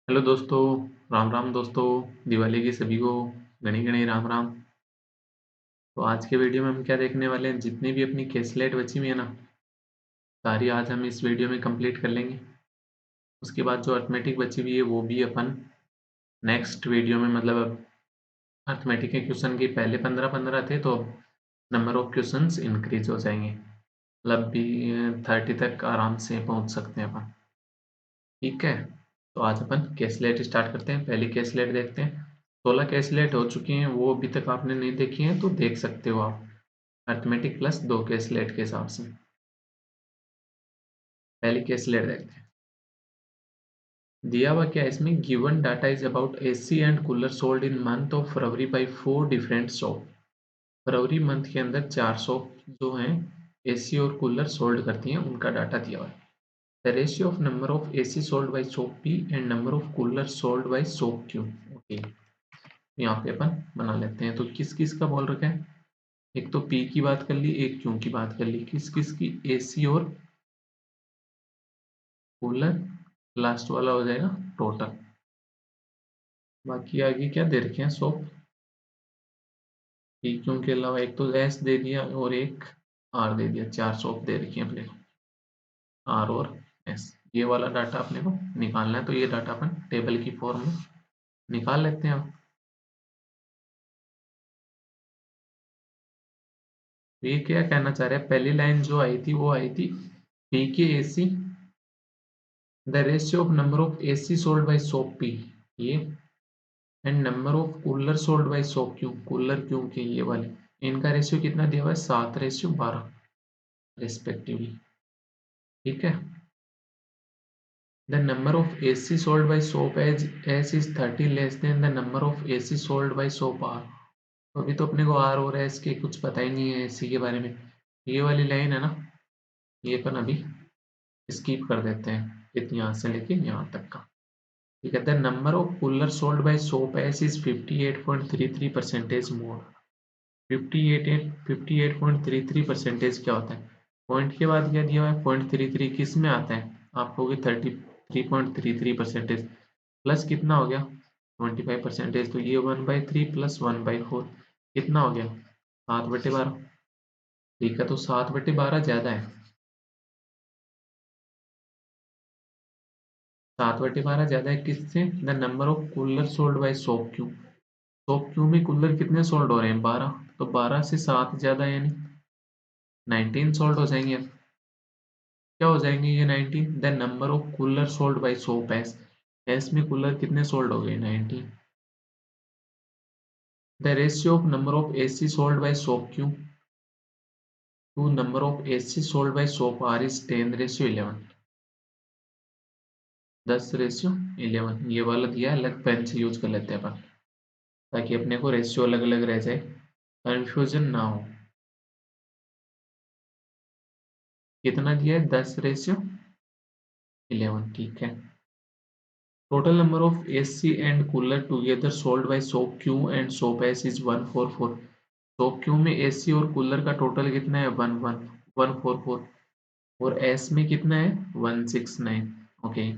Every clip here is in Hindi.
हेलो दोस्तों, राम राम दोस्तों। दिवाली की सभी को घनी घनी राम राम। तो आज के वीडियो में हम क्या देखने वाले हैं, जितनी भी अपनी कैसलेट बची हुई है ना, सारी आज हम इस वीडियो में कंप्लीट कर लेंगे। उसके बाद जो अर्थमेटिक बची हुई है वो भी अपन नेक्स्ट वीडियो में, मतलब अर्थमेटिक के क्वेश्चन के पहले 15-15 थे, तो अब नंबर ऑफ क्वेश्चंस इंक्रीज हो जाएंगे, मतलब भी 30 तक आराम से पहुंच सकते हैं अपन। ठीक है, तो आज अपन कैसलेट स्टार्ट करते हैं। पहली कैसलेट देखते हैं। 16 कैसलेट हो चुकी हैं, वो अभी तक आपने नहीं देखी हैं तो देख सकते हो आप, अर्थमेटिक प्लस 2 कैसलेट के हिसाब से। पहली कैसलेट देखते हैं। दिया हुआ क्या है इसमें, given data is about AC and cooler sold in month of February by 4 different shop. February month के अंदर 4 शॉप जो हैं एसी और कूलर सोल्ड करती हैं, उनका डाटा दिया हुआ है। The ratio of number of AC sold by shop P and number of coolers sold by shop Q. Okay. यहाँ पे अपन बना लेते हैं। तो किस किस का बोल रखा है, एक तो P की बात कर ली, एक Q की बात कर ली। किस किस की, AC और कूलर, लास्ट वाला हो जाएगा टोटल। बाकी आगे क्या दे रखे हैं, शॉप P Q के अलावा एक तो S दे दिया और एक R दे दिया। 4 शॉप दे रखी है अपने को, R और S। ये वाला डाटा अपने को निकालना है, तो ये डाटा अपन टेबल की फॉर्म में निकाल लेते हैं अब। ये क्या कहना चाह रहे हैं, पहली लाइन जो आई थी वो आई थी पी के AC, the ratio of number of AC sold by shop P, ये, and number of cooler sold by shop Q, cooler Q के ये वाले, इनका रेशियो कितना दिया हुआ है, 7:12 रेस्पेक्टिवली। ठीक है, the number of AC sold by shop as S is 30 less than the number of AC sold by shop R. तो अभी तो अपने को आर और एस के कुछ पता ही नहीं है एसी के बारे में। ये वाली लाइन है ना, ये अपन अभी स्किप कर देते हैं, इतनी यहाँ से लेके यहाँ तक का। ठीक है, the number of cooler sold by shop S is 58.33% मोर। 58.33% क्या होता है, पॉइंट के बाद क्या दिया हुआ है, 0.33 किस में आता है, आप कहोगे 33.33%, प्लस कितना हो गया 25%, तो ये 1/3 प्लस 1/4 कितना हो गया 7/12। ठीक है, तो 7/12 ज्यादा है, 7/12 ज्यादा है किससे, the number of cooler sold by shop Q. Soap Q में कूलर कितने सोल्ड हो रहे हैं, 12, तो 12 से 7 ज्यादा यानी 19 सोल्ड हो जाएंगे। अब क्या हो जाएंगे ये 19, the number of cooler sold by shop S, S में कूलर कितने सोल्ड हो गए 19। The ratio of number of AC sold by shop Q to number of AC sold by shop R is 10:11, 10:11। ये वाला दिया है, अलग पेन से यूज कर लेते हैं अपन, ताकि अपने को रेशियो अलग अलग रह जाए, कंफ्यूजन ना हो। कितना दिया है, 10:11। ठीक है, total number of AC and cooler together sold by shop Q and soap S is 144। Soap Q में एसी और कूलर का टोटल कितना है, 144, और एस में कितना है 169। Okay,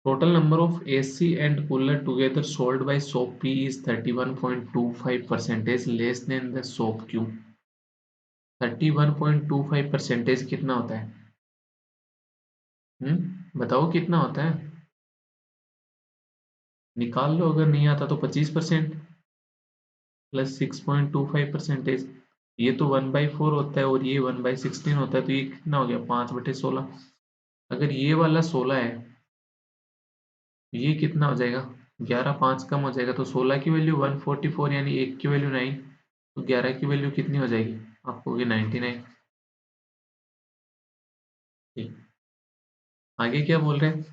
total number of AC and cooler together sold by shop P is 31.25% less than the soap Q. 31.25% कितना होता है, बताओ कितना होता है, निकाल लो, अगर नहीं आता तो 25% प्लस 6.25%। ये तो 1/4 होता है और ये 1/16 होता है, तो ये कितना हो गया 5/16। अगर ये वाला 16 है, ये कितना हो जाएगा, 11, 5 कम हो जाएगा, तो 16 की वैल्यू 144 यानी 1 की वैल्यू 9, तो 11 की वैल्यू कितनी हो जाएगी, आपको होगी 99। ठीक, आगे क्या बोल रहे हैं,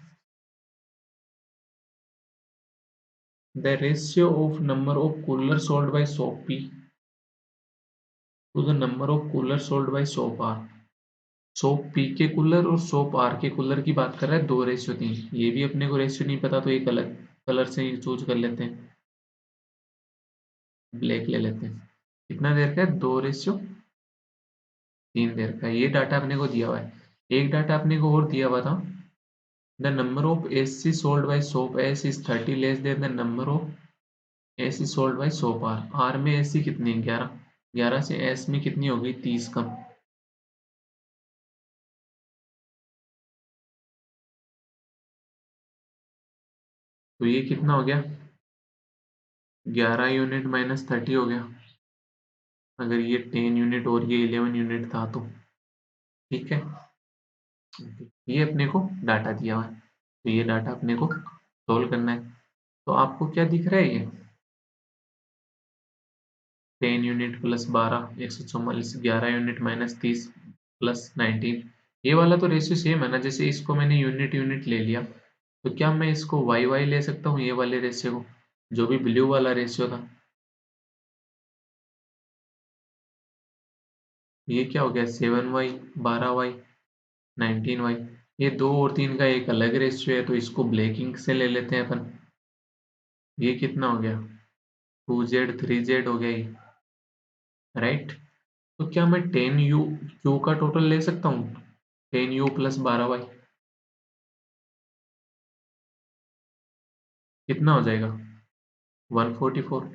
the ratio of number of cooler sold by shop P to the number of cooler sold by shop R. Shop P के कूलर और सोप आर के कूलर की बात कर रहा है, 2:3। ये भी अपने को रेशियो नहीं पता, तो एक अलग कलर से ही चूज कर लेते हैं, ब्लैक ले लेते हैं। कितना देर का है, 2:3 देर का। ये डाटा अपने को दिया हुआ है। एक डाटा अपने को और दिया हुआ था, the number of AC sold by soap S is 30 less than the number of AC sold by soap R में AC कितनी है? 11। 11 से S में कितनी होगी? 30 कम। तो ये कितना हो गया? 11 यूनिट माइनस 30 हो गया, अगर ये 10 यूनिट और ये 11 यूनिट था तो। ठीक है, ये अपने को डाटा दिया हुआ है, तो ये डाटा अपने को सोल्व करना है। तो आपको क्या दिख रहा है? ये 10 unit plus 12 144, 11 unit minus 30 plus 19। ये वाला तो रेशियो सेम है ना, जैसे इसको मैंने यूनिट यूनिट ले लिया, तो क्या मैं इसको वाई वाई ले सकता हूँ, ये वाले रेशियो को, जो भी ब्लू वाला रेशियो था? ये क्या हो गया? 7y, 12y, 19y। ये 2 और 3 का एक अलग रेशियो है, तो इसको ब्लैक इंक से ले लेते हैं अपन। ये कितना हो गया? 2z 3z हो गया ये, राइट। तो क्या मैं 10u का टोटल ले सकता हूँ? 10u प्लस 12y कितना हो जाएगा? 144।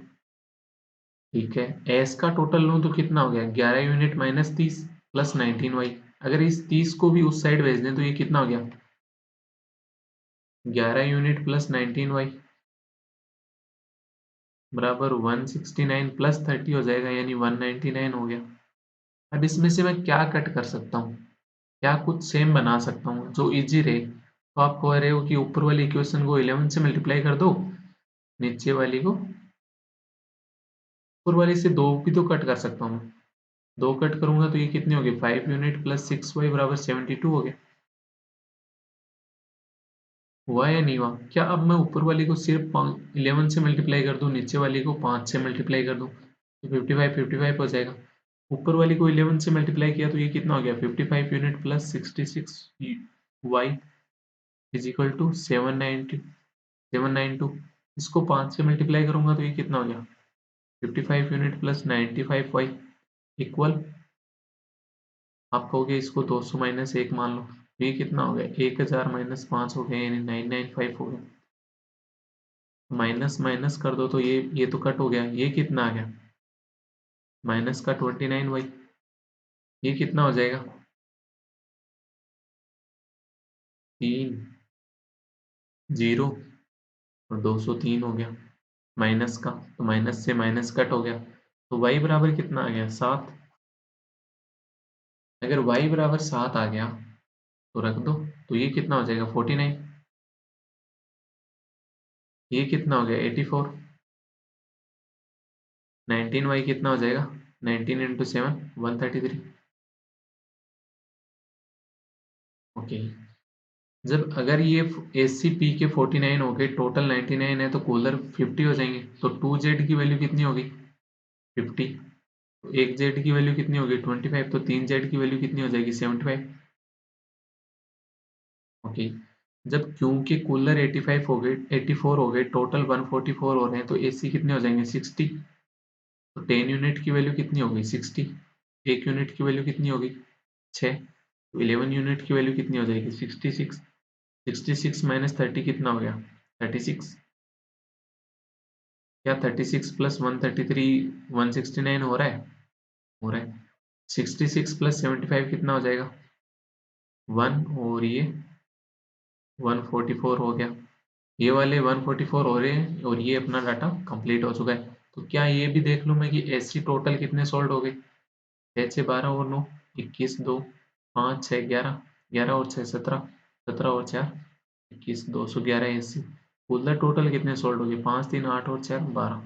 ठीक है, एस का टोटल लूँ तो कितना हो गया? 11 यूनिट माइनस 30 प्लस 19y। अगर इस 30 को भी उस साइड भेज दें तो ये कितना हो गया? 11 यूनिट प्लस 19y बराबर 169 प्लस 30 हो जाएगा, यानी 199 हो गया। अब इसमें से मैं क्या कट कर सकता हूँ? क्या कुछ सेम बना सकता हूँ जो इजी रहे? तो आप कह रहे हो कि ऊपर वाली इक्वेशन को 11 से मल्टीप्लाई कर दो, नीचे वाली को, ऊपर वाली से 2 भी तो कट कर सकता हूँ मैं। 2 कट करूंगा तो ये कितनी होगी? 5 यूनिट प्लस 6y बराबर 72 हो गया। हुआ या नहीं हुआ? क्या अब मैं ऊपर वाली को सिर्फ 11 से मल्टीप्लाई कर दूं, नीचे वाली को 5 से मल्टीप्लाई कर दूं, तो 55 हो जाएगा। ऊपर वाली को 11 से मल्टीप्लाई किया तो ये कितना हो गया? 55 unit plus 66 Y is equal to 792। इसको 5 से मल्टीप्लाई करूंगा तो ये कितना हो गया? 55 यूनिट प्लस 95 वाई इक्वल, आप कहोगे इसको 200 माइनस 1 मान लो, तो ये कितना हो गया? 1000 माइनस 5 हो गया, यानी 995 हो गया। माइनस माइनस कर दो तो ये तो कट हो गया, ये कितना आ गया? माइनस का 29y, ये कितना हो जाएगा? 3 0 और 203 हो गया माइनस का, तो माइनस से माइनस कट हो गया, तो y बराबर कितना आ गया? 7। अगर y बराबर 7 आ गया तो रख दो, तो ये कितना हो जाएगा? 49। ये कितना हो गया? 84। 19y कितना हो जाएगा? 19 इंटू 7 133। ओके, जब अगर ये एसी पी के 49 हो गए, टोटल 99 है, तो कूलर 50 हो जाएंगे, तो 2z की वैल्यू कितनी होगी? 50। तो एक जेड की वैल्यू कितनी होगी? 25। तो 3z की वैल्यू कितनी हो जाएगी? 75। ओके, जब क्यू के कूलर 85 हो गए, 84 हो गए, टोटल 144 हो रहे हैं, तो एसी कितने हो जाएंगे? 60। तो 10 यूनिट की वैल्यू कितनी होगी? 60। एक यूनिट की वैल्यू कितनी होगी? 6। तो 11 यूनिट की वैल्यू कितनी हो जाएगी? 66। 66 माइनस 30 कितना हो गया? 36। क्या 36 प्लस 133 169 हो रहा है? हो रहा है। 66 प्लस 75 कितना हो जाएगा? 1, और ये 144 हो गया। ये वाले 144 हो रहे हैं और ये अपना डाटा कंप्लीट हो चुका है। तो क्या ये भी देख लूँ मैं कि एससी टोटल कितने सोल्ड हो गए? 6 6 12 और 9 21 2 5 6 11, 11 और 6 17, 17 और 4 21, 211 एससी। कुल द टोटल कितने सोल्ड हो गए? 5 3 8 और 4 12।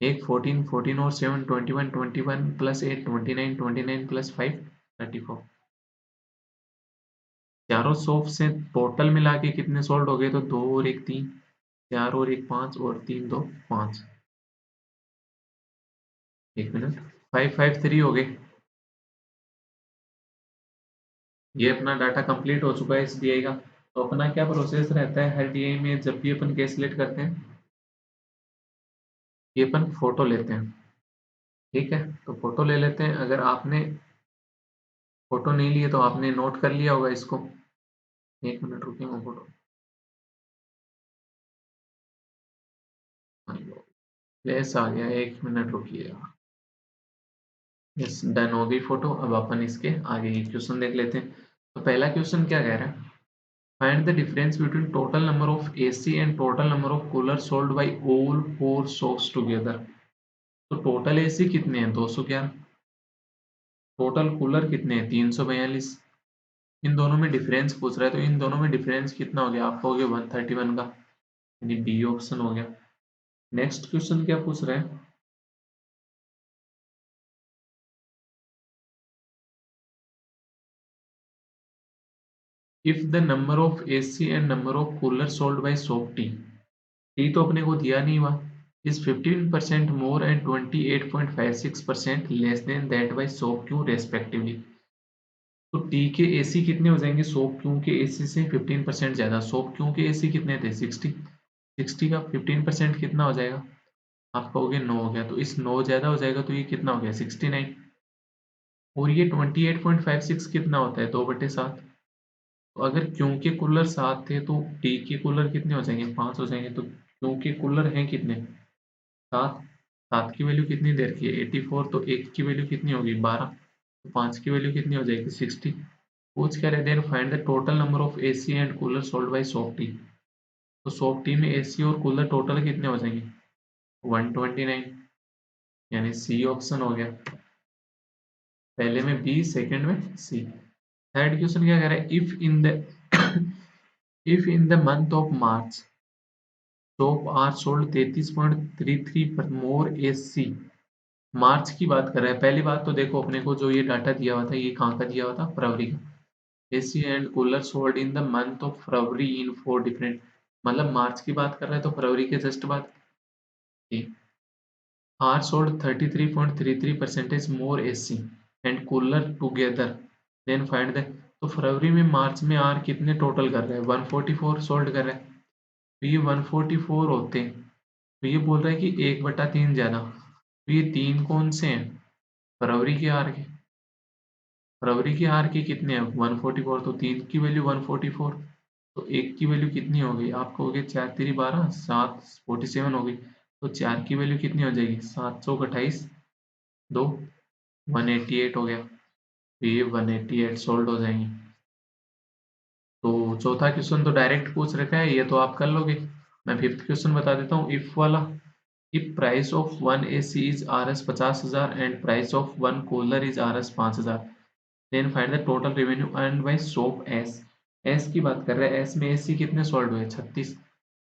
एक 14 14 और 7 21, 21 प्लस 8 29, 29 प्लस 5 34। चारों सॉफ्ट से टोटल मिला के कितने सोल्ड हो गए? तो 2 और 1 3, 4 और 1 5 और 3 2 5। एक मिनट, 553 हो गए। ये अपना डाटा कंप्लीट हो चुका है इस डीआई का। तो अपना क्या प्रोसेस रहता है हर डीआई में? जब भी अपन कैलकुलेट करते हैं, ये अपन फोटो लेते हैं। ठीक है, तो फोटो ले लेते हैं। अगर आपने फोटो नहीं लिए तो आपने नोट कर लिया होगा इसको। एक मिनट रुकिए, मैं फोटो प्लेस आ गया, एक मिनट रुकिएगा। यस, डन हो गई फोटो। अब अपन इसके आगे ये क्वेश्चन देख लेते हैं। तो पहला क्वेश्चन क्या कह रहा है, find the difference between total number of AC and total number of cooler sold bye all four shops together. तो टोटल एसी कितने हैं, 211। टोटल कूलर कितने हैं, 342। इन दोनों में डिफरेंस पूछ रहा है, तो इन दोनों में डिफरेंस कितना हो गया, आप कहोगे 131 का, यानी बी ऑप्शन हो गया। नेक्स्ट क्वेश्चन क्या पूछ रहा है, if the number of AC and number of cooler sold by shop T, T तो अपने को दिया नहीं हुआ, is 15% more and 28.56% less than that bye shop Q respectively. तो टी के एसी कितने हो जाएंगे, शॉप क्यू के एसी से 15% ज्यादा। शॉप क्यू के एसी कितने थे, 60। 60 का 15% कितना हो जाएगा, आप कहोगे 9 हो गया, तो इस 9 ज्यादा हो जाएगा, तो ये कितना हो गया, 69। और ये 28.56 कितना होता है, 2/7। तो अगर क्यों के कूलर 7 थे, तो टी के कूलर कितने हो जाएंगे, 5 हो जाएंगे। तो क्यों के कूलर हैं कितने, 7। 7 की वैल्यू कितनी दे रखी है, 84। तो एक की वैल्यू कितनी होगी, 12। तो 5 की वैल्यू कितनी हो जाएगी, 60। पूछ क्या रहे, then find the total number of AC and cooler sold by shop T. तो शॉप टी में एसी और कूलर टोटल कितने हो जाएंगे, 129, यानी सी ऑप्शन हो गया। पहले में बी, सेकंड में सी। थर्ड क्वेश्चन क्या कह रहा है, if in the month of March shop R sold 33.33 per more AC. मार्च की बात कर रहा है। पहली बात तो देखो, अपने को जो ये डाटा दिया हुआ था, ये कहाँ का दिया हुआ था, फरवरी का। AC and cooler sold in the month of February in 4 different, मतलब मार्च की बात कर रहा है, तो फरवरी के जस्ट बाद R sold 33.33% more AC and cooler together, then find the. तो फरवरी में मार्च में आर कितने टोटल कर रहे हैं, 144 सोल्ड कर रहे हैं। तो ये 144 होते हैं, तो ये बोल रहा है कि 1/3 ज्यादा। तो ये तीन कौन से हैं, फरवरी के आर के। फरवरी के आर के कितने हैं, 144। तो तीन की वैल्यू 144, तो एक की वैल्यू कितनी हो गई, आप कहोगे 4×3 = 12, 7 47 हो गई। तो चार की वैल्यू कितनी हो जाएगी, 728, 2 188 हो गया। तो ये 188 सोल्ड हो जाएंगे। तो चौथा क्वेश्चन तो डायरेक्ट पूछ रखा है, ये तो आप कर लोगे। मैं फिफ्थ क्वेश्चन बता देता हूँ, इफ वाला। If price of one AC is Rs 50,000 and price of one cooler is Rs 5,000, then find the total revenue earn by shop S. S की बात कर रहे हैं, एस में एसी कितने सोल्ड हुए, 36।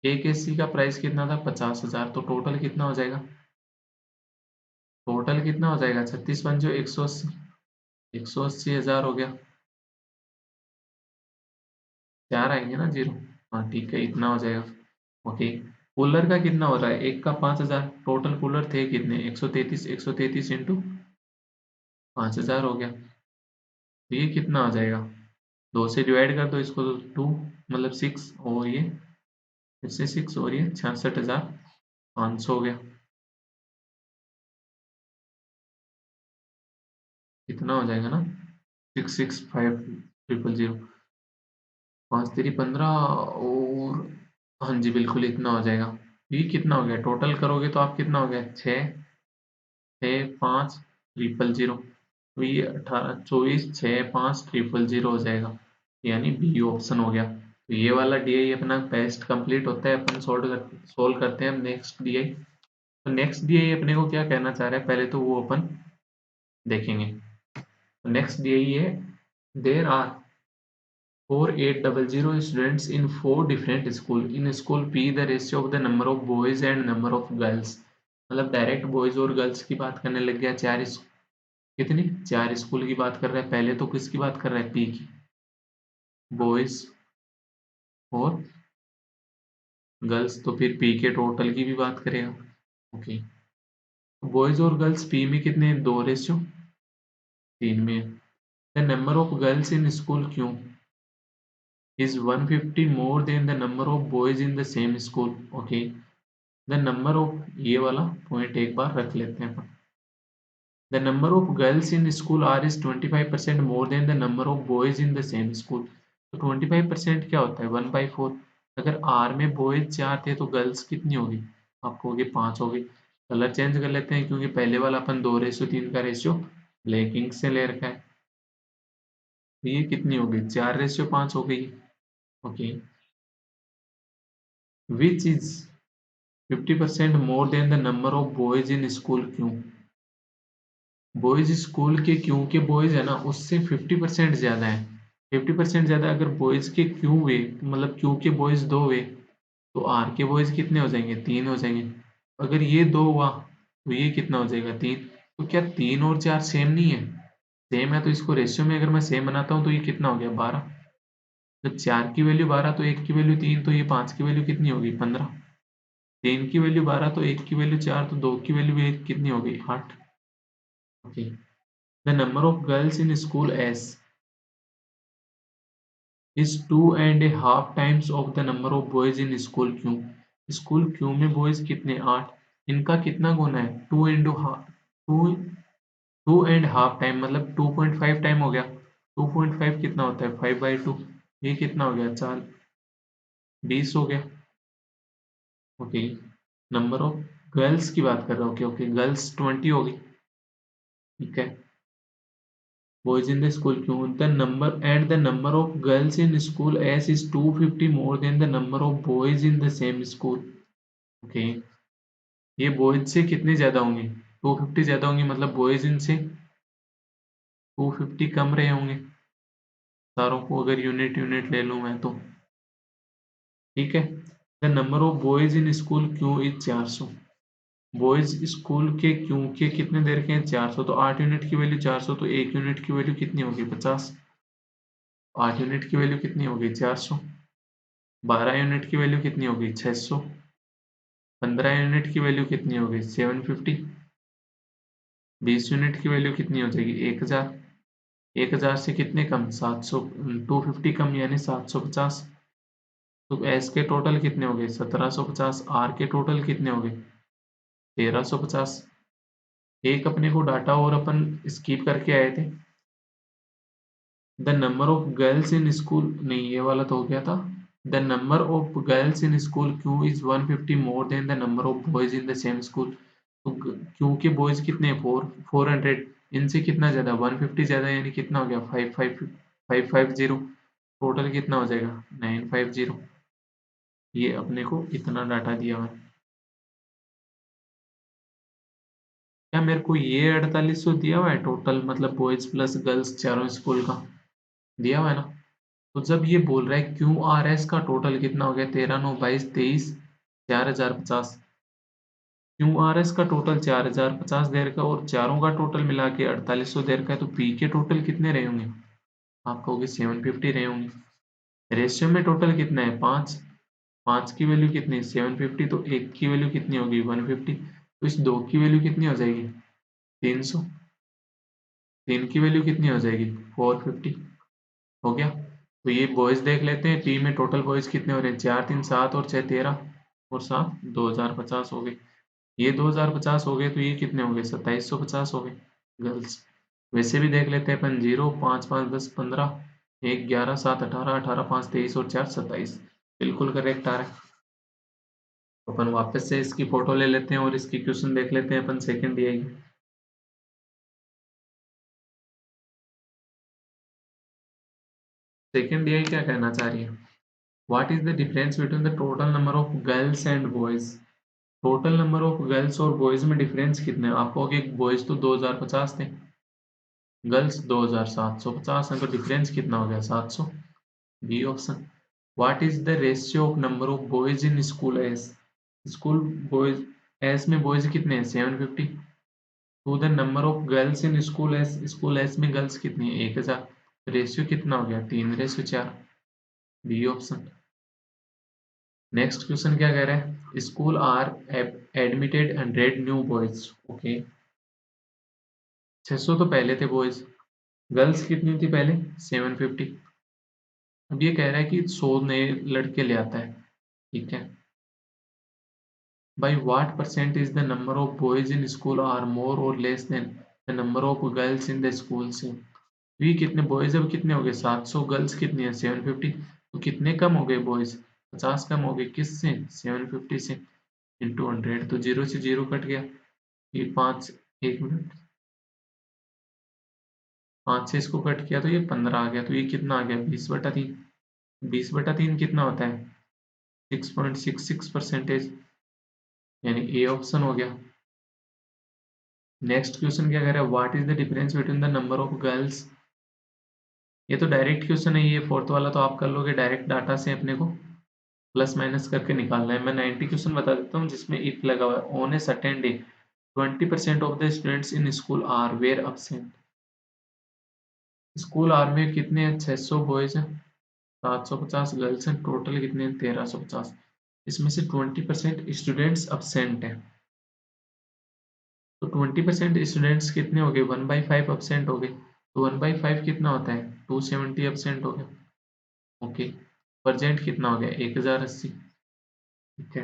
एक एसी का प्राइस कितना था, 50,000। तो टोटल कितना हो जाएगा, टोटल कितना हो जाएगा, 36 पंजो 180, 180,000 हो गया। चार आएंगे ना, जीरो। हाँ ठीक है, इतना हो जाएगा। ओके। कूलर का कितना हो रहा है, एक का 5,000। टोटल कूलर थे कितने, 133, 133 इंटू 5,000 हो गया। तो ये कितना आ जाएगा, दो से डिवाइड कर दो इसको, तो 2 मतलब 6, और ये फिर से 6, और ये 66,500 हो गया। इतना हो जाएगा ना, 665,000। 5×3 = 15, और हाँ जी बिल्कुल इतना हो जाएगा। ये कितना हो गया, टोटल करोगे तो आप कितना हो गया, 6, 6, 5, 000। तो ये 18, 24, 6, 5, 000 हो जाएगा, यानी बी ऑप्शन हो गया। तो ये वाला डीआई अपना बेस्ट कंप्लीट होता है, अपन सोल्व करते हैं नेक्स्ट डीआई। तो नेक्स्ट डीआई अपने को क्या कहना चाह रहा है, पहले तो वो अपन देखेंगे। तो नेक्स्ट डीआई है, there are 4800 students in 4 different school. In school P, the ratio of the number of boys and number of girls. मतलब डायरेक्ट बॉयज और गर्ल्स की बात करने लग गया। कितनी, 4 स्कूल की बात कर रहा है। पहले तो किसकी बात कर रहा है, पी की, बॉयज और गर्ल्स। तो फिर पी के टोटल की भी बात करेगा। ओके। बॉयज और गर्ल्स पी में कितने हैं, 2:3 में। The number of girls in school क्यों is 150 more than the number of boys in the same school. Okay. The number of, ये वाला पॉइंट एक बार रख लेते हैं अपन। The number of girls in school are is 25% more than the number of boys in the same school. तो 25% क्या होता है 1/4। अगर आर में बॉयज 4 थे तो गर्ल्स कितनी होगी, आपको होगी 5 होगी। कलर चेंज कर लेते हैं क्योंकि पहले वाला अपन 2:3 का रेशियो ब्लैक इंक से ले रखा है। तो ये कितनी होगी 4:5 हो गई। Okay, which is 50% more than the number of boys in school क्यों। बॉयज स्कूल के क्यों के बॉयज है ना उससे 50% ज्यादा है। 50% ज्यादा अगर बॉयज के क्यों हुए मतलब क्यों के बॉयज 2 हुए तो आर के बॉयज कितने हो जाएंगे 3 हो जाएंगे। अगर ये 2 हुआ तो ये कितना हो जाएगा 3। तो क्या 3 और 4 सेम नहीं है, सेम है तो इसको रेशियो में अगर मैं सेम बनाता हूँ तो ये कितना हो गया 12। जब 4 की वैल्यू 12 तो 1 की वैल्यू 3 तो ये 5 की वैल्यू कितनी होगी 15। 3 की वैल्यू 12 तो 1 की वैल्यू 4 तो 2 की वैल्यू 1 कितनी हो गई 8। Okay, the number of girls in school S is 2.5 times of the number of boys in school Q. School Q में बॉयज कितने 8, इनका कितना गुना है 2 एंड हाफ टाइम मतलब 2.5 टाइम हो गया। 2.5 कितना होता है 5/2। ये कितना हो गया 4 20 हो गया। ओके, नंबर ऑफ गर्ल्स की बात कर रहा हूँ। ओके ओके, गर्ल्स 20 होगी। ठीक है, boys in the school क्यों the number and the number of girls in school S is 250 more than the number of boys in the same school। Okay, ये बॉयज से कितने ज्यादा होंगे 250 ज्यादा होंगे मतलब बॉयज इनसे 250 कम रहे होंगे। सारों को अगर यूनिट यूनिट ले लूं मैं तो ठीक है। The number of boys in school क्यों इज 400। बॉयज स्कूल के क्यों के कितने दे रखे हैं 400 तो 8 यूनिट की वैल्यू 400 तो 1 यूनिट की वैल्यू कितनी होगी 50। 8 यूनिट की वैल्यू कितनी होगी 400। 12 यूनिट की वैल्यू कितनी होगी 600। 15 यूनिट की वैल्यू कितनी होगी 750। 20 यूनिट की वैल्यू कितनी हो जाएगी 1000। 1000 से कितने कम 700, 250 कम यानी 750। तो एस के टोटल कितने हो गए 1750। आर के टोटल कितने हो गए 1350। एक अपने को डाटा और अपन स्कीप करके आए थे। The number of girls in school नहीं ये वाला तो हो गया था। The number of girls in school Q is 150 more than the number of boys in the same school. तो क्यू के बॉयज कितने 400 इनसे कितना ज्यादा 150 ज्यादा यानी कितना हो गया 550। टोटल कितना हो जाएगा 950। ये अपने को इतना डाटा दिया हुआ है। क्या मेरे को ये 4800 दिया हुआ है टोटल मतलब बॉयज प्लस गर्ल्स चारों स्कूल का दिया हुआ है ना। तो जब ये बोल रहा है क्यू आर एस का टोटल कितना हो गया 13 9 22 23 4050। क्यू आर एस का टोटल 4050 दे रखा है और चारों का टोटल मिला के 4800 दे रखा है तो पी के टोटल कितने रहे होंगे आप कहोगे 750 रहे होंगे। रेशियो में टोटल कितना है 5। 5 की वैल्यू कितनी 750 तो 1 की वैल्यू कितनी होगी 150 तो इस 2 की वैल्यू कितनी हो जाएगी 300। 3 की वैल्यू कितनी हो जाएगी 450। हो गया। तो ये बॉयज देख लेते हैं पी में टोटल बॉयज कितने हो रहे हैं 4 3 7 और 6 13 और 7 2050 हो गए। ये 2050 हो गए तो ये कितने हो गए 2750 हो गए गर्ल्स। वैसे भी देख लेते हैं अपन 0 5 5 10 15 1 11 7 18 18 5 23 और 4 27 बिल्कुल करेक्ट आ रहा है। अपन वापस से इसकी फोटो ले लेते हैं और इसकी क्वेश्चन देख लेते हैं अपन सेकंड ये। सेकंड ये क्या कहना चाह रही है what is the difference between the total number of girls and boys. Total number of girls और बॉयज में डिफरेंस कितने हैं आप कहोगे बॉयज तो 2050 थे गर्ल्स 2750 है तो डिफरेंस कितना हो गया 700। B option. What is the ratio of number of boys in school S. School boys S में बॉयज कितने हैं 750 to the number of girls in school S में गर्ल्स कितनी है 1000। रेशियो कितना हो गया 3:4। B option. नेक्स्ट क्वेश्चन क्या कह रहा है school R admitted 100 new boys. Okay, 600 तो पहले थे बॉयज। गर्ल्स कितनी थी पहले 750। अब ये कह रहा है कि 100 नए लड़के ले आता है। ठीक है, by what percent is the number of boys in school are more और less than the number of girls in the school से। ये कितने बॉयज अब कितने हो गए 700, गर्ल्स कितनी है 750, तो कितने कम हो गए बॉयज 50 कम हो गए किससे 750 से, इंटू 100, तो 0 से 0 कट गया, ये 5, 1 मिनट, 5 से इसको कट किया तो ये 15 आ गया, तो ये कितना आ गया 20/3, 20/3 कितना होता है 6.66%, यानी ए ऑप्शन हो गया। नेक्स्ट क्वेश्चन क्या कह रहा है, what is the difference between the number of girls, ये तो डायरेक्ट क्वेश्चन है, ये फोर्थ वाला तो आप कर लोगे डायरेक्ट डाटा से, अपने को प्लस माइनस करके निकालना है। मैं 90 क्वेश्चन बता देता हूँ जिसमें इफ लगा हुआ है, on a certain day 20% of the students in school R were absent, school R में कितने हैं 600 बॉयज हैं, 750 गर्ल्स हैं, टोटल कितने हैं 1350, इसमें से 20% स्टूडेंट्स absent हैं, तो 20% स्टूडेंट्स कितने हो गए 1/5 absent हो गए, तो 1/5 कितना होता है 270 absent हो गया, ओके। परसेंट कितना हो गया 1080, ठीक है।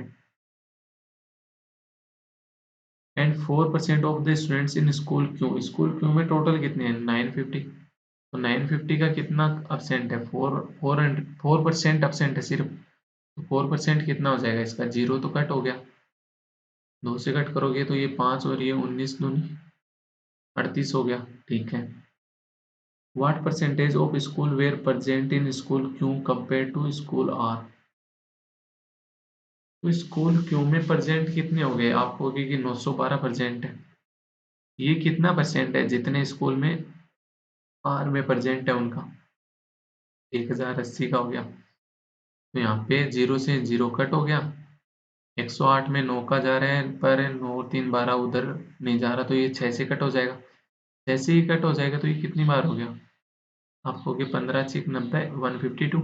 And 4% of the students in school Q में टोटल कितने हैं 950, तो 950 का कितना absent है 4% absent है सिर्फ, तो 4% कितना हो जाएगा इसका, जीरो तो कट हो गया, 2 से कट करोगे तो ये 5 और ये 19 दूनी 38 हो गया, ठीक है। What percentage of school were present in school Q compare to school R, तो स्कूल क्यू में परसेंट कितने हो गए, आप कहोगे कि 912% है, ये कितना परसेंट है जितने स्कूल में आर में प्रेजेंट है उनका, 1080 का हो गया, तो यहाँ पे 0 से 0 कट हो गया, 108 में 9 का जा रहा है पर 9 3 12 उधर नहीं जा रहा, तो ये 6 से कट हो जाएगा, 6 से ही कट हो जाएगा, तो ये कितनी बार हो गया, आपको कि 15 6 90 152,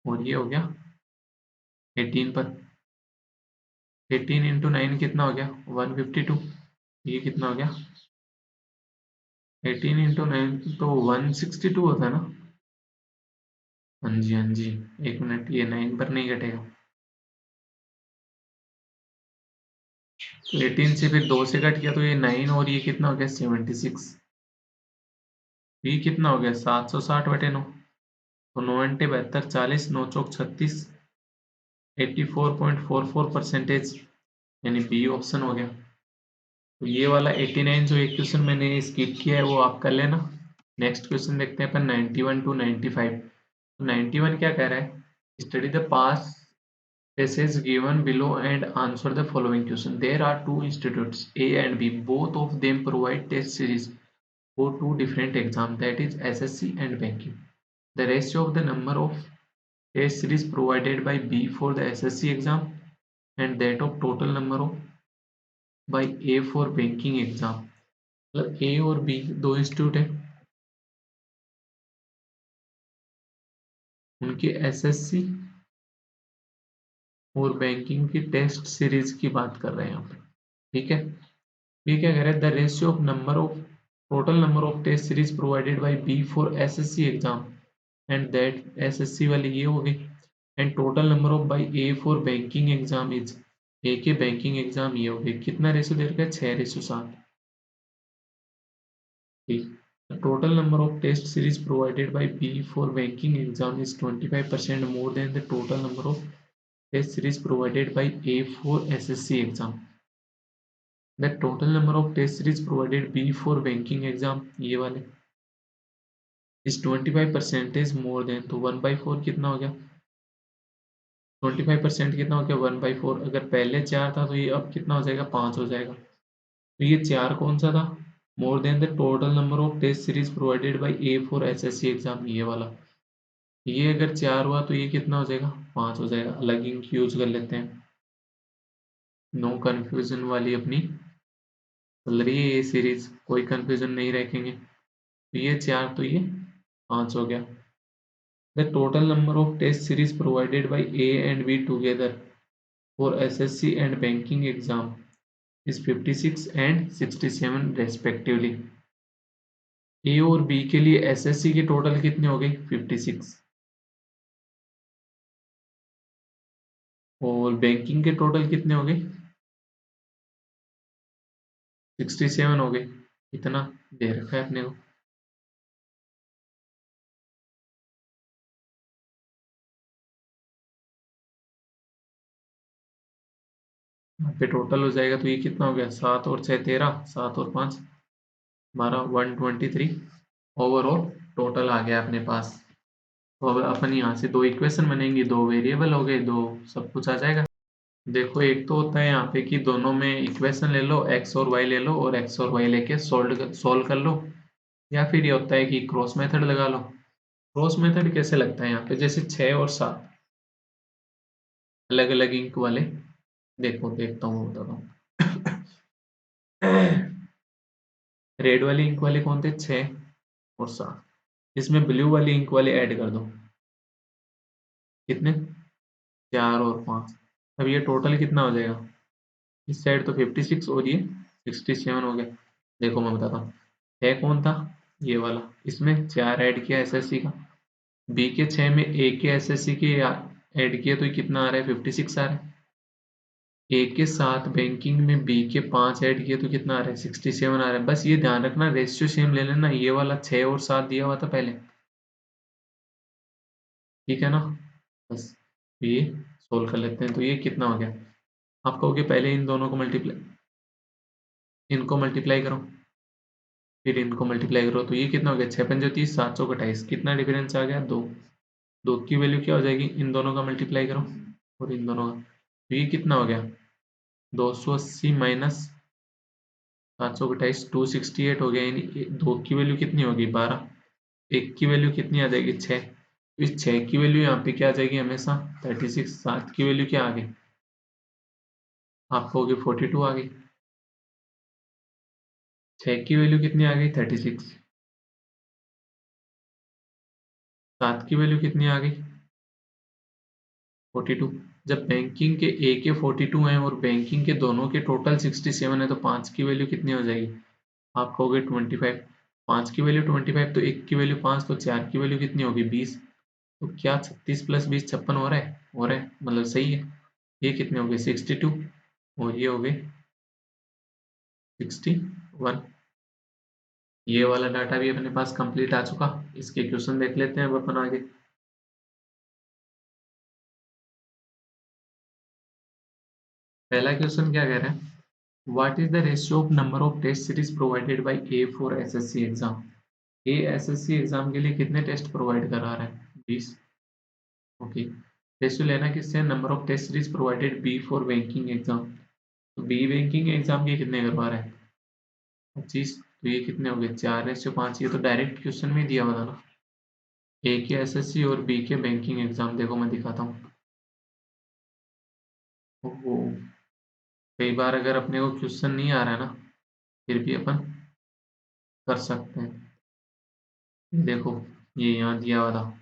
और ये हो गया 18 पर, 18 इंटू 9 कितना हो गया 152, ये कितना हो गया 18 इंटू 9 तो 162 होता है ना, हाँ जी हाँ जी, 1 मिनट, ये 9 पर नहीं कटेगा, तो 18 से फिर 2 से कट किया तो ये 9 और ये कितना हो गया 76, ये कितना हो गया 760/9, तो 9 × 72 40, 9 चौक 36, 84.44%, यानी बी ऑप्शन हो गया। तो ये वाला 89 जो एक क्वेश्चन मैंने स्किप किया है वो आप कर लेना। नेक्स्ट क्वेश्चन देखते हैं अपन 91 टू 95। तो 91 क्या कह रहा है, study the pass passages given below and answer the following question. There are two institutes A and B, both of them provide test series for two different exams, that is SSC and banking. The ratio of the number of test series provided by B for the SSC exam and that of total number of by A for banking exam, मतलब A और B दो इंस्टीट्यूट है, उनके एसएससी और बैंकिंग की टेस्ट सीरीज की बात कर रहे हैं यहाँ पे, ठीक है। ये क्या कह रहे हैं, the ratio of number of total number of test series provided by B for SSC exam and that SSC वाली ये हो गई, and total number of by A for banking exam is, A के बैंकिंग एग्जाम ये हो गए, कितना रेशियो दे रखा है 6:7, ठीक। The total number of test series provided by B for banking exam is 25% more than the total number of test series provided by A for SSC exam. The total number of test series provided B for banking exam ये वाले is 25% more than, तो 1/4 कितना हो गया 25% कितना हो गया 1/4, अगर पहले 4 था तो ये अब कितना हो जाएगा 5 हो जाएगा, तो ये 4 कौन सा था, more than the total number of test series provided by A for SSC exam ये वाला, ये अगर 4 हुआ तो ये कितना हो जाएगा 5 हो जाएगा, अलग इंक यूज कर लेते हैं, नो कन्फ्यूजन वाली अपनी चल रही है ये सीरीज, कोई कन्फ्यूजन नहीं रखेंगे, तो ये 4 तो ये 5 हो गया। The total number of test series provided by A and B together for SSC and banking exam is 56 and 67 respectively. A और बी के लिए एसएससी की टोटल कितनी हो गई 56 और बैंकिंग के टोटल कितने हो गए 67 हो गए, इतना दे रखा है अपने को। यहाँ पे टोटल हो जाएगा तो ये कितना हो गया, 7 और 6 13, 7 और 5 12, 123 ओवरऑल टोटल आ गया अपने पास। तो अब अपन यहाँ से दो इक्वेशन बनेंगी, दो वेरिएबल हो गए, दो सब कुछ आ जाएगा। देखो एक तो होता है यहाँ पे कि दोनों में इक्वेशन ले लो, एक्स और वाई ले लो और एक्स और वाई लेके सोल्व कर लो, या फिर ये होता है कि क्रॉस मेथड लगा लो। क्रॉस मेथड कैसे लगता है यहाँ पे, जैसे 6 और 7 अलग अलग इंक वाले, देखो देखता हूँ बताता हूँ। रेड वाली इंक वाले कौन थे, 6 और 7, इसमें ब्लू वाली इंक वाले ऐड कर दो, कितने, 4 और 5। अब ये टोटल कितना हो जाएगा, इस साइड तो 56 और ये 67 हो गया। देखो मैं बताता हूँ, है कौन था, ये वाला, इसमें 4 ऐड किया एसएससी का, बी के 6 में ए के एसएससी के ऐड किए तो ये कितना आ रहा है, 56 आ रहा है। ए के साथ बैंकिंग में बी के 5 ऐड किए तो कितना आ रहा है, 67 आ रहा है। बस ये ध्यान रखना, रेशियो सेम ले लेना, ये वाला 6 और 7 दिया हुआ था पहले, ठीक है ना। बस ये सोल्व कर लेते हैं, तो ये कितना हो गया, आप कहोगे पहले इन दोनों को मल्टीप्लाई, इनको मल्टीप्लाई करो, फिर इनको मल्टीप्लाई करो, तो ये कितना हो गया, 6 पंजे 30, 7 चौक 28, कितना डिफरेंस आ गया, 2। 2 की वैल्यू क्या हो जाएगी, इन दोनों का मल्टीप्लाई करो और इन दोनों का, तो ये कितना हो गया, 280 माइनस 728, 268 हो गया, यानी 2 की वैल्यू कितनी होगी, 12। 1 की वैल्यू कितनी आ जाएगी, 6। इस 6 की वैल्यू यहाँ पे क्या आ जाएगी हमेशा, 36। 7 की वैल्यू क्या आ गई, आपको होगी 42 आ गई। 6 की वैल्यू कितनी आ गई, 36। 7 की वैल्यू कितनी आ गई, 42। जब बैंकिंग के ए के 42 हैं और बैंकिंग के दोनों के टोटल 67 है, तो 5 की वैल्यू कितनी हो जाएगी, आप कहोगे 25। 5 की वैल्यू 25, तो 1 की वैल्यू 5, तो 4 की वैल्यू कितनी होगी, 20। तो क्या 36 प्लस 20 56 हो रहा है, हो रहा है, मतलब सही है। ये कितने हो गए, 62, और ये हो गए 61। ये वाला डाटा भी अपने पास कंप्लीट आ चुका। इसके क्वेश्चन देख लेते हैं अब अपन आगे। पहला क्वेश्चन क्या कह रहा है, what is the ratio of number of test series provided by A for SSC exam. A SSC exam के लिए कितने टेस्ट प्रोवाइड करा रहा है, 20। ओके, रेशियो लेना किससे, number of test series provided B for banking exam, तो बी बैंकिंग एग्जाम के कितने करवा रहा है, 25। तो ये कितने हो गए, 4:5। ये तो डायरेक्ट क्वेश्चन में दिया हुआ था ना, ए के एसएससी और बी के बैंकिंग एग्जाम, देखो मैं दिखाता हूँ। वो कई बार अगर अपने को क्वेश्चन नहीं आ रहा है ना, फिर भी अपन कर सकते हैं। देखो ये यहाँ दिया हुआ था,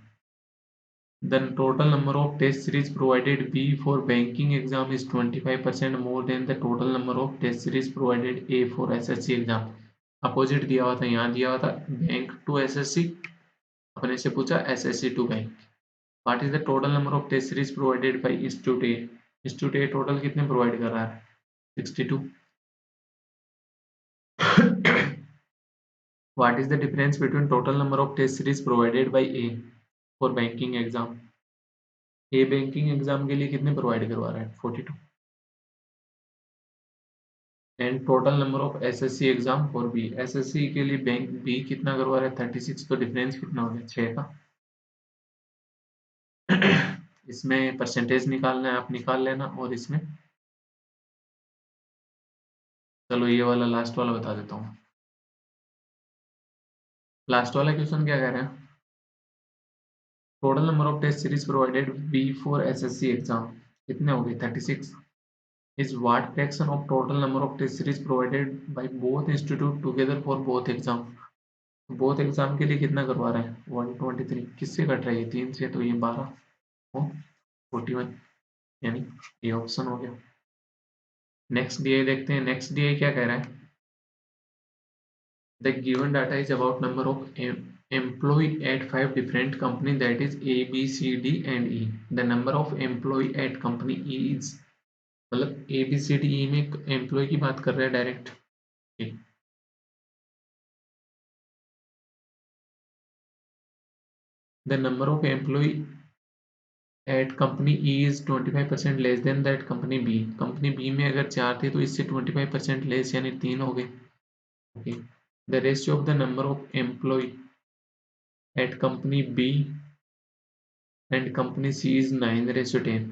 the total number of test series provided B for banking exam is 25% more than the total number of test series provided A for SSC exam। Opposite दिया हुआ था, यहाँ दिया हुआ था बैंक टू एसएससी, अपने से पूछा SSC to bank. What is the total number of test series provided by institute A, institute A total कितने प्रोवाइड कर रहा है, 62। What is the difference between total number of test series provided by A for banking exam, A banking exam के लिए कितने प्रोवाइड करवा रहा है, 42। And total number of SSC exam for B, SSC के लिए बैंक बी कितना करवा रहा है, 36। तो डिफरेंस कितना हो गया, 6 का। इसमें परसेंटेज निकालना है, आप निकाल लेना, और इसमें चलो ये वाला लास्ट वाला बता देता हूँ। लास्ट वाला क्वेश्चन क्या कह रहे हैं, total number of test series provided B for SSC exam कितने हो गए, 36। Is what fraction of total number of test series provided by both institute together for both exam. Both exam के लिए कितना करवा रहे हैं, 123। किससे कट रही है, 3 से, तो ये 12 हो 41, यानी ये ऑप्शन हो गया। नेक्स्ट डीआई देखते हैं, नेक्स्ट डीआई क्या कह रहा है, the given data is about number of employee at 5 different company, that is A B C D and E। the number of employee at company E is, मतलब A B C D E में एम्प्लॉय की बात कर रहे हैं direct. The number of employ at company E is 25% less than that company B. Company B में अगर 4 थे तो इससे 25% लेस यानी 3 हो गए। Okay, the ratio of the number of employ at company B and company C is 9:10।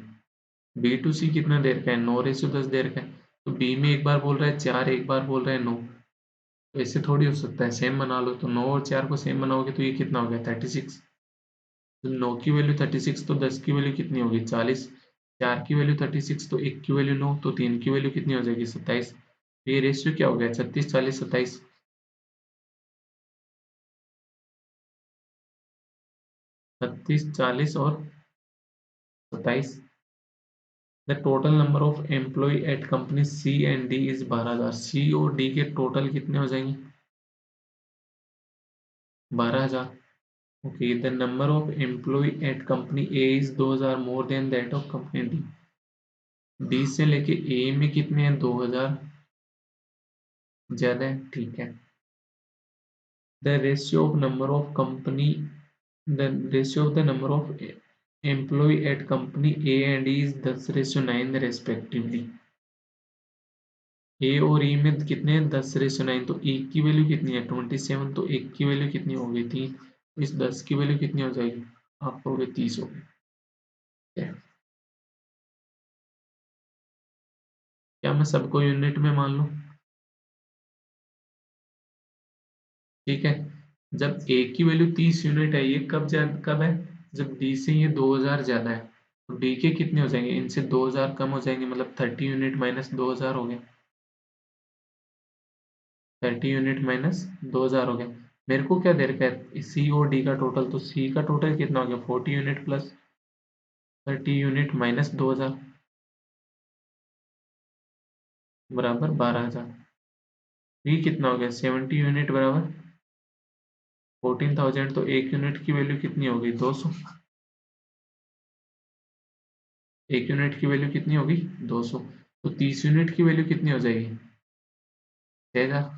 B to C कितना देर का है, 9:10 देर का है। तो बी में एक बार बोल रहा है 4, एक बार बोल रहा है 9। तो ऐसे थोड़ी हो सकता है, सेम बना लो। तो 9 और 4 को सेम बनाओगे तो ये कितना हो गया, 36। तो 9 की वैल्यू 36, तो 10 की वैल्यू कितनी होगी, 40। 4 की वैल्यू 36, तो 1 की वैल्यू 9, तो 3 की वैल्यू कितनी हो जाएगी, 27। तो ये रेशियो क्या हो गया, 36, 40, 27। 36, 40 और 27। The total number of employ at company C and D is 12,000। C और डी के टोटल कितने हो जाएंगे, 12,000। Okay, the number of employ at company A is 2,000 more than that of company D. D से लेके ए में कितने हैं, 2,000 ज्यादा है, ठीक है। The ratio of number of company the ratio of the number of employee at company A and E is 10:9 respectively। ए और ई में कितने हैं, 10:9। तो ए की वैल्यू कितनी है, 27। तो एक की वैल्यू कितनी होगी, 3। इस 10 की वैल्यू कितनी हो जाएगी, आपको हो गई 30 हो गई। क्या मैं सबको यूनिट में मान लूँ, ठीक है। जब ए की वैल्यू 30 यूनिट है, ये कब है, जब डी से ये 2,000 ज्यादा है। तो डी के कितने हो जाएंगे, इनसे 2,000 कम हो जाएंगे, मतलब 30 यूनिट माइनस 2,000 हो गए। 30 यूनिट माइनस 2,000 हो गया। मेरे को क्या दे रखा है, सी और डी का टोटल। तो सी का टोटल कितना हो गया, 40 यूनिट प्लस 30 यूनिट माइनस 2,000 बराबर 12,000। बी कितना हो गया, 70 यूनिट बराबर 14,000। तो एक यूनिट की वैल्यू कितनी होगी, 200। एक यूनिट की वैल्यू कितनी होगी, 200। तो 30 यूनिट की वैल्यू कितनी हो जाएगी, 6,000।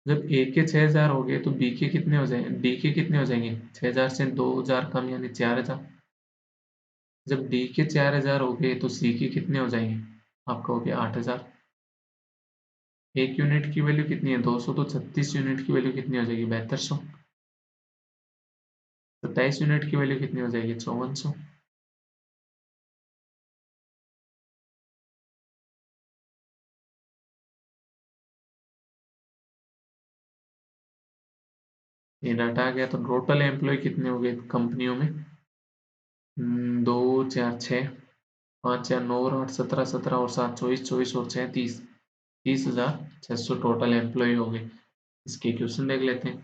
जब ए के 6,000 हो गए तो बी के कितने हो जाएंगे, डी के कितने हो जाएंगे, 6,000 से 2,000 कम यानी 4,000। जब डी के 4,000 हो गए तो सी के कितने हो जाएंगे, आपका हो गया 8,000। एक यूनिट की वैल्यू कितनी है, 200। तो 36 यूनिट की वैल्यू कितनी हो जाएगी, 7200। 27 यूनिट की वैल्यू कितनी हो जाएगी, 5400। ये डाटा आ गया। तो टोटल एम्प्लॉय कितने हो गए कंपनियों में, 2, 4, 6, 5, 4, 9 और 8, 17, 17 और 7, 24, 24 और 6, 30। 30,600 टोटल एम्प्लॉय हो गए। इसके क्वेश्चन देख लेते हैं।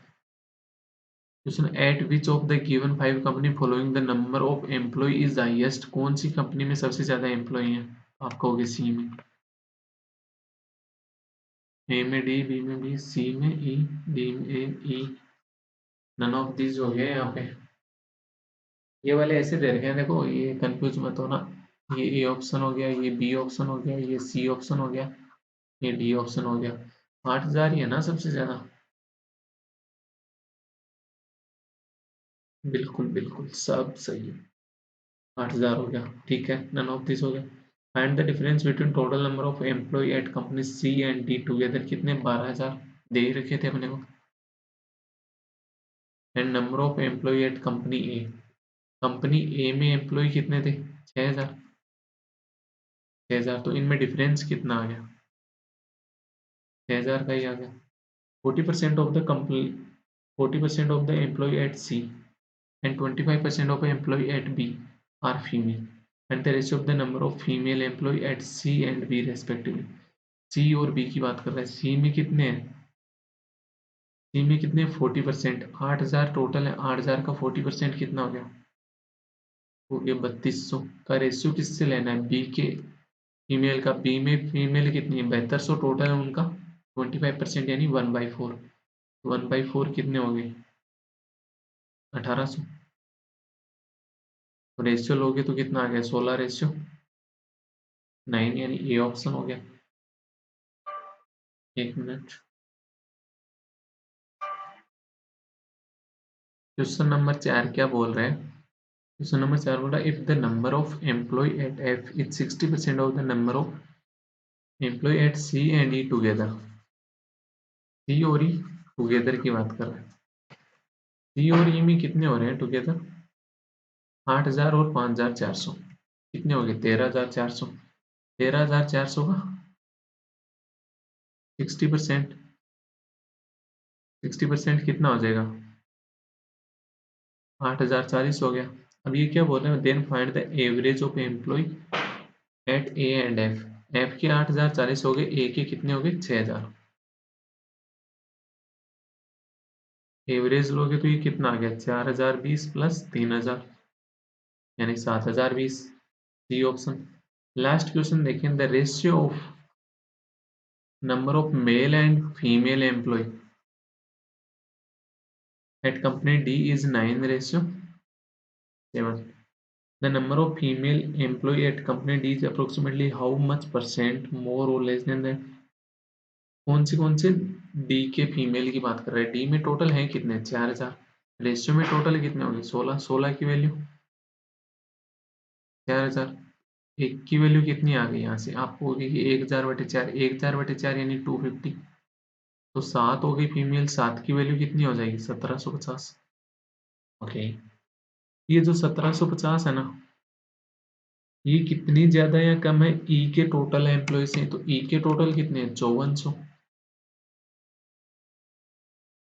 Question, at which of the given 5 company following the number of employ is highest. कौन सी कंपनी में सबसे ज्यादा एम्प्लॉय हैं, आपको हो गए सी में। ए में डी, बी में बी, सी में ई, डी में ए, ई। नन ऑफ दिस हो गया यहाँ पे। ये वाले ऐसे दे रखे हैं, देखो ये कंफ्यूज मत होना। ये ए ऑप्शन हो गया, ये बी ऑप्शन हो गया, ये सी ऑप्शन हो गया, ये डी ऑप्शन हो गया। 8,000 ही है ना सबसे ज्यादा। बिल्कुल बिल्कुल सब सही है। 8,000 हो गया, ठीक है। नन ऑफ दिस हो गया। Find the difference between total number of employ at company C and D together. कितने, 12,000 दे ही रखे थे अपने को। And number of employ at company A. Company A में एम्प्लॉय कितने थे, 6,000। 6,000, तो इनमें डिफरेंस कितना आ गया, 6,000 का ही आ गया। 40% of the company, 40% of the employee at C and 25% of employee at B are female, and the ratio of the number of female employee at C and B respectively। C और B की बात कर रहे हैं। C में कितने हैं, C में कितने, 40%। 8,000 टोटल है, 8,000 का 40% कितना हो गया, हो गया 3200। का रेशियो किससे लेना है, B के, फीमेल का। बी में फीमेल कितनी है, 7200 टोटल है उनका, 25% यानी 1/4। 1/4 कितने हो गए, 1800। तो रेशियो लोगे तो कितना आ गया, 16:9 यानी ए ऑप्शन हो गया। एक मिनट। क्वेश्चन नंबर 4 क्या बोल रहे हैं, क्वेश्चन नंबर 4 बोला if the number of employ at F is 60% of the number of employ at C and E together. C और ई टुगेदर की बात कर रहे हैं। सी और ई में कितने हो रहे हैं टुगेदर? 8,000 और 5,400 कितने हो गए? 13,400। 13,400 का 60%, 60% कितना हो जाएगा? 8,040 हो गया। अब ये क्या बोल रहे हैं? Then find the average of employ at A and F. F के 8,040 हो गए, ए के कितने हो गए? 6,000। एवरेज लोगे तो ये कितना आ गया? 4,020 प्लस 3,000 यानी 7,020। C option. लास्ट क्वेश्चन देखें, the ratio of number of male and female employ at company D is 9:7। The number of female employee at company D is approximately how much percent more or less than that? कौन से डी के फीमेल की बात कर रहे हैं? डी में टोटल है कितने? 4,000। रेशियो में टोटल कितने होंगे? 16। 16 की वैल्यू 4,000। एक की वैल्यू कितनी आ गई यहाँ से? आपको होगी कि 1,000/4। 1,000/4 यानी 250। तो 7 हो गई फीमेल। 7 की वैल्यू कितनी हो जाएगी? 1,750। ओके। ये जो 1,750 है ना, ये कितनी ज्यादा या कम है ई के टोटल एम्प्लॉय से? तो ई के टोटल कितने हैं? 5400।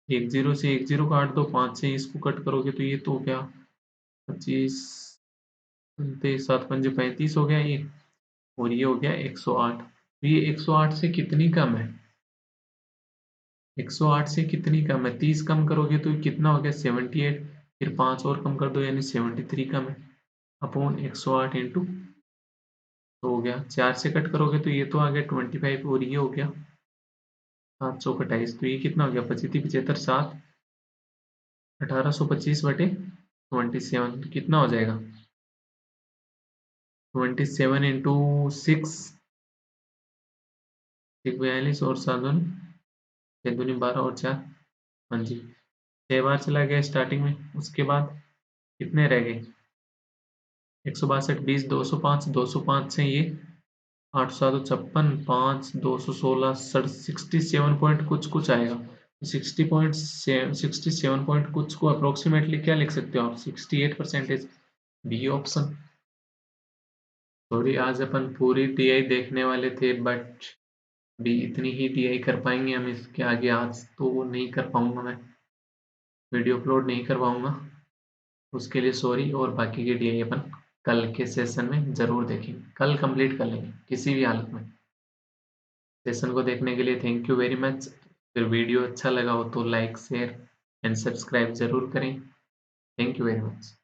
एक जीरो से एक जीरो काट दो, 5 से इसको कट करोगे तो ये तो क्या? 25, 29, 7 5 35 हो गया ये। और ये हो गया 108। तो ये 108 से कितनी कम है? 108 से कितनी कम है? 30 कम करोगे तो ये कितना हो गया? 78। फिर 5 और कम कर दो यानी 73 कम है। अपॉन 108 इंटू तो हो गया 4 से कट करोगे तो ये तो आ गया 25 और ये हो गया 728। तो ये कितना हो गया? 25 75 7 1825/27 कितना हो जाएगा? 27 इंटू 6 42 और 7 6 दूनी 12 और 4। हाँ जी, 6 बार चला गया स्टार्टिंग में। उसके बाद कितने रह गए? 162 20 205 205 से ये 8 7 56 5 216 67 पॉइंट कुछ कुछ आएगा। 67 पॉइंट कुछ को अप्रोक्सीमेटली क्या लिख सकते हो आप? 68%। B option. सॉरी, आज अपन पूरी टीआई देखने वाले थे बट भी इतनी ही टीआई कर पाएंगे हम। इसके आगे आज तो वो नहीं कर पाऊंगा, मैं वीडियो अपलोड नहीं कर पाऊंगा। उसके लिए सॉरी। और बाकी की टीआई अपन कल के सेशन में जरूर देखेंगे, कल कंप्लीट कर लेंगे किसी भी हालत में। सेशन को देखने के लिए थैंक यू वेरी मच। फिर वीडियो अच्छा लगा हो तो लाइक शेयर एंड सब्सक्राइब जरूर करें। Thank you very much.